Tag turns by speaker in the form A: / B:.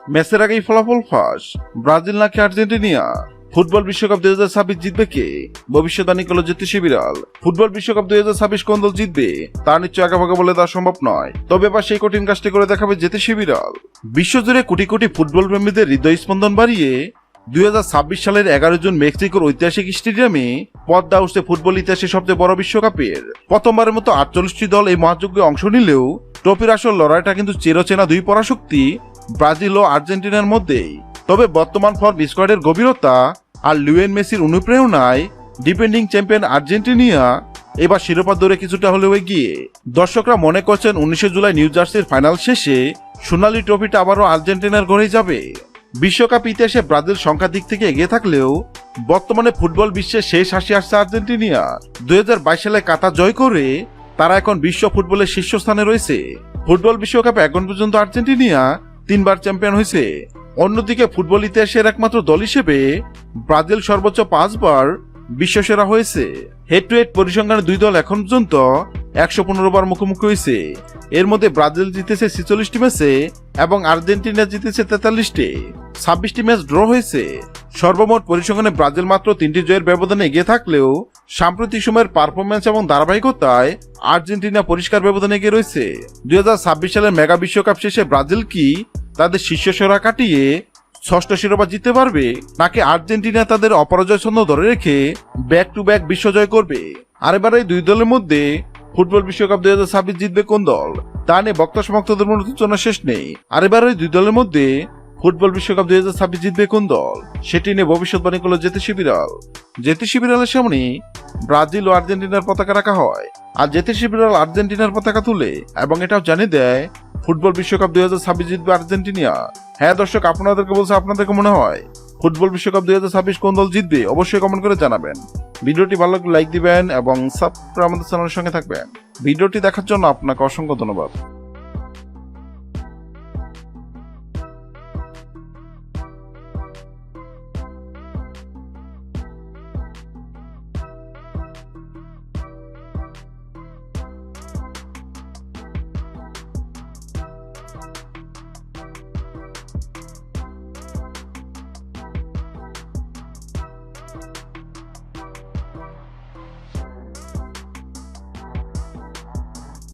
A: ম্যাচের আগেই ফলাফল ফাঁস, ব্রাজিল নাকি আর্জেন্টিনা। ফুটবল বিশ্বকাপ 2026 জিতবে কে? ভবিষ্যৎবাণী করল জ্যোতিষী বিড়াল। ফুটবল বিশ্বকাপ 2026 কোন দল জিতবে তা নিশ্চয় আগাভাগা বলে দেওয়া সম্ভব নয়, তবে এবার সেই কঠিন কাজটি করে দেখাবে জ্যোতিষী বিড়াল। বিশ্বজুড়ে কোটি কোটি ফুটবল প্রেমীদের হৃদয় স্পন্দন বাড়িয়ে 2026 সালের 11 জুন মেক্সিকোর ঐতিহাসিক স্টেডিয়ামে পদ্মা উঠছে ফুটবল ইতিহাসে সবচেয়ে বড় বিশ্বকাপের। প্রথমবারের মতো 48টি দল এই মহাযজ্ঞে অংশ নিলেও ট্রফির আসল লড়াইটা কিন্তু চিরচেনা দুই পরাশক্তি ব্রাজিল ও আর্জেন্টিনার মধ্যেই। তবে বর্তমান ফর্ম, স্কোয়াডের গভীরতা আর লিওনেল মেসির অনুপ্রেরণায় ডিফেন্ডিং চ্যাম্পিয়ন আর্জেন্টিনা এবার শিরোপা দৌড়ে কিছুটা হলেও এগিয়ে। দর্শকরা মনে করছেন 19 জুলাই নিউ জার্সির ফাইনাল শেষে সোনালী ট্রফিটা আবারও আর্জেন্টিনার ঘরেই যাবে। বিশ্বকাপ ইতিহাসে ব্রাজিল সংখ্যার দিক থেকে এগিয়ে থাকলেও বর্তমানে ফুটবল বিশ্বের শেষ হাসি আসছে আর্জেন্টিনা। 2022 সালে কাতার জয় করে তারা এখন বিশ্ব ফুটবলের শীর্ষস্থানে রয়েছে। ফুটবল বিশ্বকাপে এখন পর্যন্ত আর্জেন্টিনা 3 বার চ্যাম্পিয়ন হয়েছে। অন্যদিকে ফুটবল ইতিহাসের একমাত্র দল হিসেবে ব্রাজিল সর্বোচ্চ 5 বার বিশ্বসেরা হয়েছে। হেড টু হেড পরিসংখ্যানে দুই দল এখন পর্যন্ত 115 বার মুখোমুখি হয়েছে। এর মধ্যে ব্রাজিল জিতেছে 46টি ম্যাচে এবং আর্জেন্টিনা জিতেছে 43টি। 26টি ম্যাচ ড্র হয়েছে। সর্বমোট পরিসংখ্যানে ব্রাজিল মাত্র 3টি জয়ের ব্যবধানে এগিয়ে থাকলেও সাম্প্রতিক সময়ের পারফরমেন্স এবং ধারাবাহিকতায় আর্জেন্টিনা পরিষ্কার ব্যবধানে এগিয়ে রয়েছে। 2026 সালের মেগা বিশ্বকাপ শেষে ব্রাজিল কি তাদের শীর্ষ সেরা কাটিয়ে ষষ্ঠ শিরোপা জিততে পারবে, নাকি আর্জেন্টিনা তাদের অপরাজয় ছন্দ ধরে রেখে ব্যাক টু ব্যাক বিশ্বজয় করবে? আর এবার এই দুই দলের মধ্যে ফুটবল বিশ্বকাপ 2026 জিতবে কোন দল তা নিয়ে বক্তা সমর্থকদের মনে আলোচনা শেষ নেই। আর এবার এই দুই দলের মধ্যে ফুটবল বিশ্বকাপ 2026 জিতবে কোন দল সেটি নিয়ে ভবিষ্যৎবাণী করল জ্যোতিষী বিড়াল। জ্যোতিষী বিড়ালের সামনে ব্রাজিল ও আর্জেন্টিনার পতাকা রাখা হয়, আর জ্যোতিষী বিড়াল আর্জেন্টিনার পতাকা তুলে এবং এটাও জানিয়ে দেয় ফুটবল বিশ্বকাপ 2026 জিতবে আর্জেন্টিনা। হ্যাঁ দর্শক, আপনাদেরকে বলছে আপনাদেরকে মনে হয় ফুটবল বিশ্বকাপ 2026 কোন দল জিতবে? অবশ্যই কমেন্ট করে জানাবেন। ভিডিওটি ভালো লাগলে লাইক দিবেন এবং সাবস্ক্রাইব আমাদের চ্যানেলের সঙ্গে থাকবেন। ভিডিওটি দেখার জন্য আপনাকে অসংখ্য ধন্যবাদ।